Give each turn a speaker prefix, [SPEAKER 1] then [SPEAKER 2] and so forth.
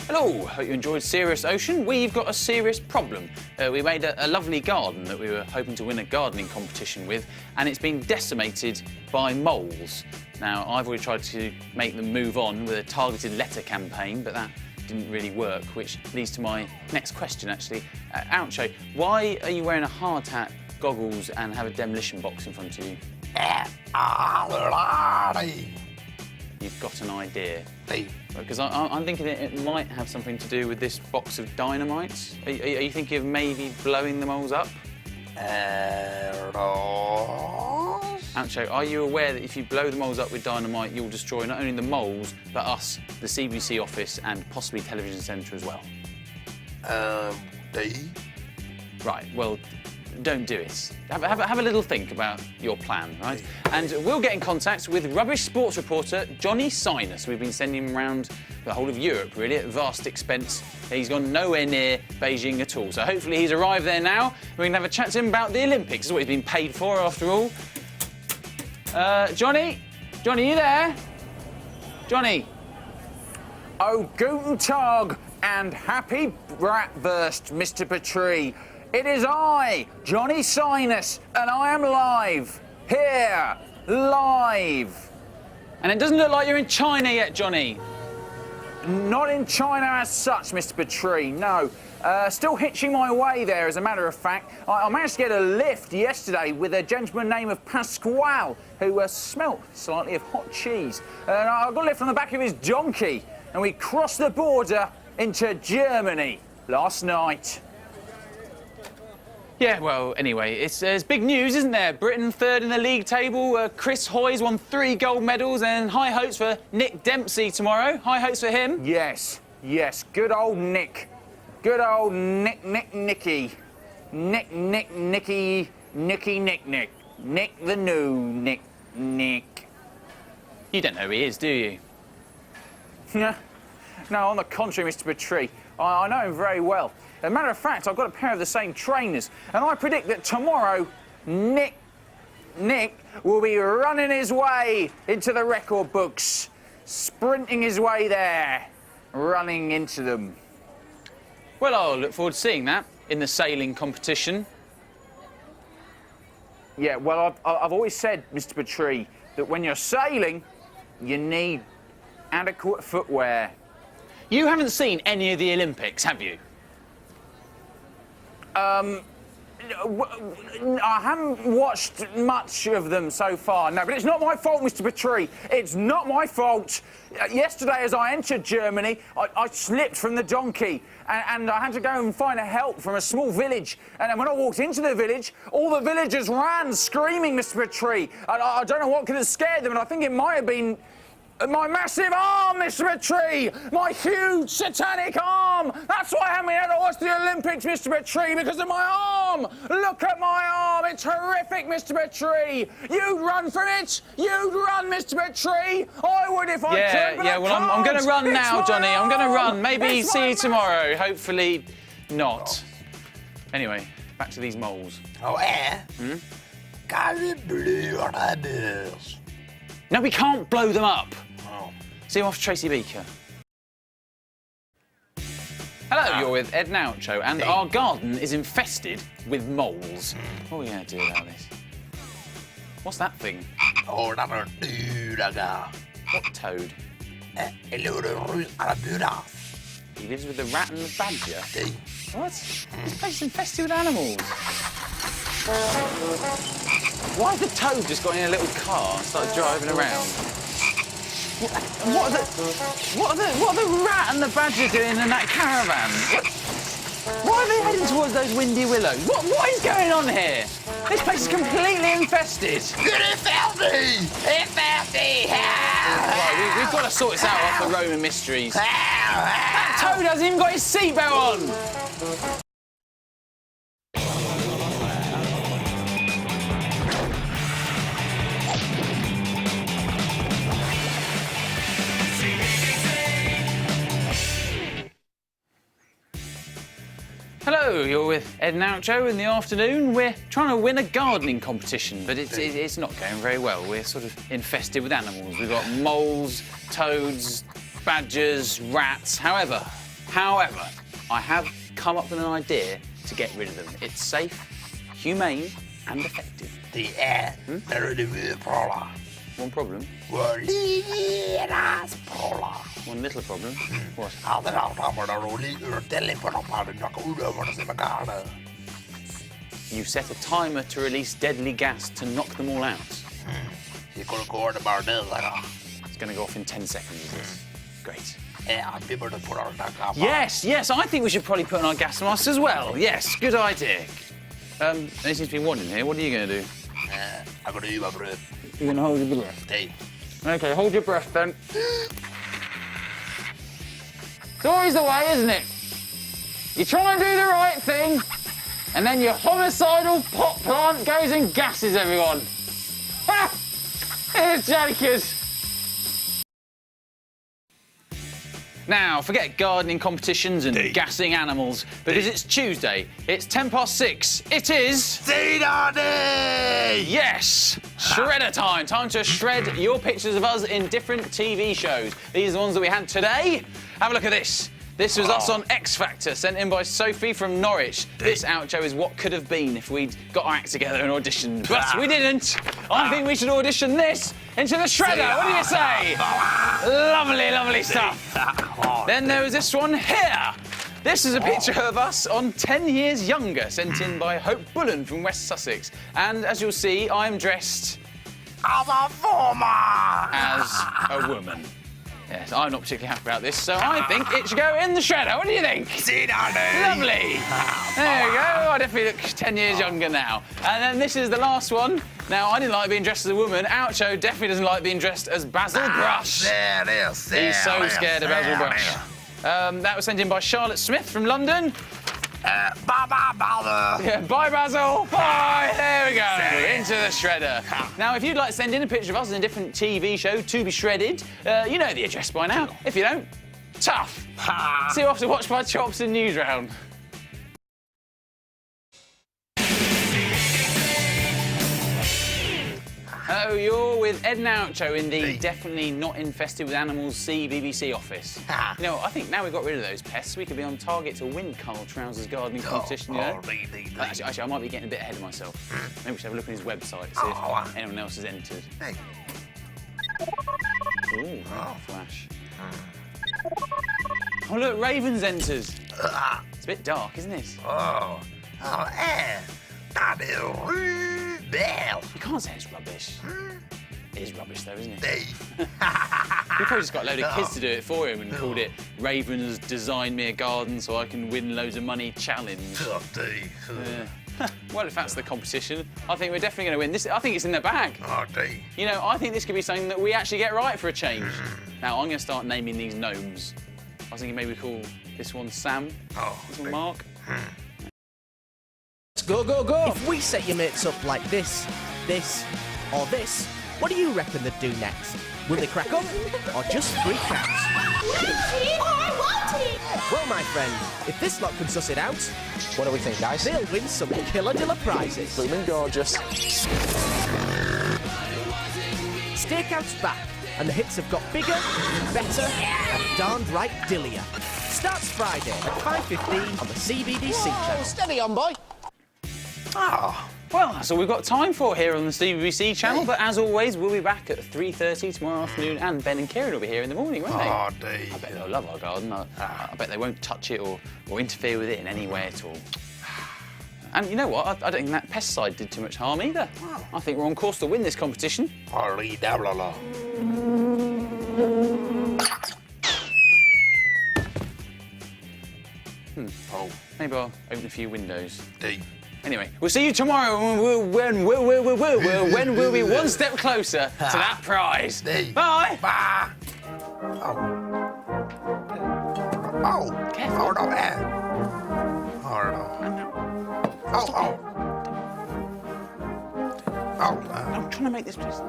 [SPEAKER 1] Hello, hope you enjoyed Serious Ocean. We've got a serious problem. We made a lovely garden that we were hoping to win a gardening competition with, and it's been decimated by moles. Now, I've already tried to make them move on with a targeted letter campaign, but that didn't really work, which leads to my next question, actually. Oucho, why are you wearing a hard hat, goggles, and have a demolition box in front of you? You've got an idea. Because I'm thinking it might have something to do with this box of dynamite. Are you thinking of maybe blowing the moles up? Oucho, are you aware that if you blow the moles up with dynamite, you'll destroy not only the moles, but us, the CBC office, and possibly Television Centre as well? Right, well, don't do it. Have a little think about your plan, right? And we'll get in contact with rubbish sports reporter Johnny Sinus. We've been sending him around the whole of Europe, really, at vast expense. He's gone nowhere near Beijing at all. So hopefully he's arrived there now. We can have a chat to him about the Olympics. It's what he's been paid for, after all. Johnny? Johnny, you there? Johnny?
[SPEAKER 2] Oh, guten Tag and happy bratwurst, Mr. Petrie. It is I, Johnny Sinus, and I am live. Here, live.
[SPEAKER 1] And it doesn't look like you're in China yet, Johnny.
[SPEAKER 2] Not in China as such, Mr. Petrie, no. Still hitching my way there, as a matter of fact. I managed to get a lift yesterday with a gentleman named Pasquale, who smelt slightly of hot cheese. And I got a lift on the back of his donkey, and we crossed the border into Germany last night.
[SPEAKER 1] Yeah, well, anyway, it's big news, isn't there? Britain third in the league table. Chris Hoy's won 3 gold medals, and high hopes for Nick Dempsey tomorrow. High hopes for him.
[SPEAKER 2] Yes, good old Nick. Good old Nicky. Nick the new Nick.
[SPEAKER 1] You don't know who he is, do you?
[SPEAKER 2] No, on the contrary, Mr. Petrie. I know him very well. As a matter of fact, I've got a pair of the same trainers, and I predict that tomorrow, Nick will be running his way into the record books, sprinting his way there, running into them.
[SPEAKER 1] Well, I'll look forward to seeing that in the sailing competition.
[SPEAKER 2] Yeah, well, I've always said, Mr. Petrie, that when you're sailing, you need adequate footwear.
[SPEAKER 1] You haven't seen any of the Olympics, have you?
[SPEAKER 2] I haven't watched much of them so far, no, but it's not my fault, Mr. Petrie. It's not my fault. Yesterday, as I entered Germany, I slipped from the donkey, and I had to go and find help from a small village. And then when I walked into the village, all the villagers ran, screaming, Mr. Petrie. I don't know what could have scared them, and I think it might have been my massive arm, Mr. Petrie! My huge satanic arm! That's why I haven't been able to watch the Olympics, Mr. Petrie, because of my arm! Look at my arm! It's horrific, Mr. Petrie! You'd run from it! You'd run, Mr. Petrie! I would if I could, but
[SPEAKER 1] Yeah, well, I'm going to run now, Johnny. I'm going to run. Maybe
[SPEAKER 2] It's
[SPEAKER 1] see you tomorrow. Hopefully not. Anyway, back to these moles.
[SPEAKER 3] Oh, yeah?
[SPEAKER 1] No, we can't blow them up.
[SPEAKER 3] Oh.
[SPEAKER 1] See you off, Tracy Beaker. Hello, you're with Ed and Oucho, and our garden is infested with moles. What are we going to do about this? What's that thing?
[SPEAKER 3] Oh, another dude,
[SPEAKER 1] What toad? He lives with the rat and the badger. What? This place is infested with animals. Why has the toad just got in a little car and started driving around? What are the rat and the badger doing in that caravan? Why are they heading towards those windy willows? What is going on here? This place is completely infested.
[SPEAKER 3] It's filthy! It's filthy!
[SPEAKER 1] Right, we've got to sort this out off the Roman mysteries. That toad hasn't even got his seatbelt on. Hello, you're with Ed and Oucho in the afternoon. We're trying to win a gardening competition, but it's not going very well. We're sort of infested with animals. We've got moles, toads, badgers, rats. However, However, I have come up with an idea to get rid of them. It's safe, humane, and effective.
[SPEAKER 3] Det er, hvad er det ved Paula?
[SPEAKER 1] One problem. One little problem. What? You set a timer to release deadly gas to knock them all out. It's going to go off in 10 seconds, is this? Great. Yes, I think we should probably put on our gas masks as well. Yes, good idea. There seems to be one in here. What are you going to do?
[SPEAKER 3] I'm going to eat my breath.
[SPEAKER 1] You're going to hold your breath?
[SPEAKER 3] Hey.
[SPEAKER 1] OK, hold your breath then. It's always the way, isn't it? You try and do the right thing, and then your homicidal pot plant goes and gasses everyone. Ha! Here's Jokers. Now, forget gardening competitions and gassing animals, because it's Tuesday. It's 6:10. It is...
[SPEAKER 3] Day!
[SPEAKER 1] Yes! Shredder time. Time to shred your pictures of us in different TV shows. These are the ones that we had today. Have a look at this. This was us on X Factor, sent in by Sophie from Norwich. This Oucho is what could have been if we'd got our act together and auditioned, but we didn't. I think we should audition this into the shredder. What do you say? Lovely, lovely stuff. Then there was this one here. This is a picture of us on 10 Years Younger, sent in by Hope Bullen from West Sussex. And as you'll see, I'm dressed
[SPEAKER 3] as a former.
[SPEAKER 1] As a woman. Yes, I'm not particularly happy about this, so I think it should go in the shredder. What do you think? Lovely. There we go. I definitely look 10 years younger now. And then this is the last one. Now, I didn't like being dressed as a woman. Oucho definitely doesn't like being dressed as Basil Brush. He's so scared of Basil Brush. That was sent in by Charlotte Smith from London.
[SPEAKER 3] Bye-bye, Basil.
[SPEAKER 1] Yeah, bye, Basil. Bye. There we go. Into the shredder. Now, if you'd like to send in a picture of us in a different TV show to be shredded, you know the address by now. If you don't, tough. See you after Watch My Chops and News Round. Oh, you're with Ed and Oucho in the definitely not infested with animals BBC office. You know, I think now we've got rid of those pests, we could be on target to win Carl Trousers' gardening competition, you know? Actually, I might be getting a bit ahead of myself. Maybe we should have a look on his website, see if anyone else has entered. Ooh, flash. Oh, look, Raven's entered. It's a bit dark, isn't it? You can't say it's rubbish. It is rubbish, though, isn't it? We probably just got a load of kids to do it for him and called it Raven's Design Me a Garden So I Can Win Loads of Money Challenge. Well, if that's the competition, I think we're definitely going to win. This, I think it's in the bag. You know, I think this could be something that we actually get right for a change. Now, I'm going to start naming these gnomes. I was thinking maybe we call this one Sam, this one Mark.
[SPEAKER 4] Go, go, go! If we set your mates up like this, or this, what do you reckon they'd do next? Will they crack up, or just freak out?
[SPEAKER 5] I want it!
[SPEAKER 4] Well, my friend, if this lot can suss it out,
[SPEAKER 6] What do we think, guys?
[SPEAKER 4] they'll win some killer prizes.
[SPEAKER 6] Blooming gorgeous.
[SPEAKER 4] Stakeout's back, and the hits have got bigger, better, and darned right dillier. Starts Friday at 5:15 on the CBDC channel.
[SPEAKER 6] Steady on, boy.
[SPEAKER 1] Well, that's all we've got time for here on the CBBC channel, but as always, we'll be back at 3:30 tomorrow afternoon, and Ben and Kieran will be here in the morning, won't they? I bet they'll love our garden. I bet they won't touch it or interfere with it in any way at all. And you know what? I don't think that pesticide did too much harm either. I think we're on course to win this competition. Maybe I'll open a few windows. Anyway, we'll see you tomorrow when we'll be one step closer to that prize. Bye.
[SPEAKER 3] Bye.
[SPEAKER 1] Careful. I'm trying to make this place.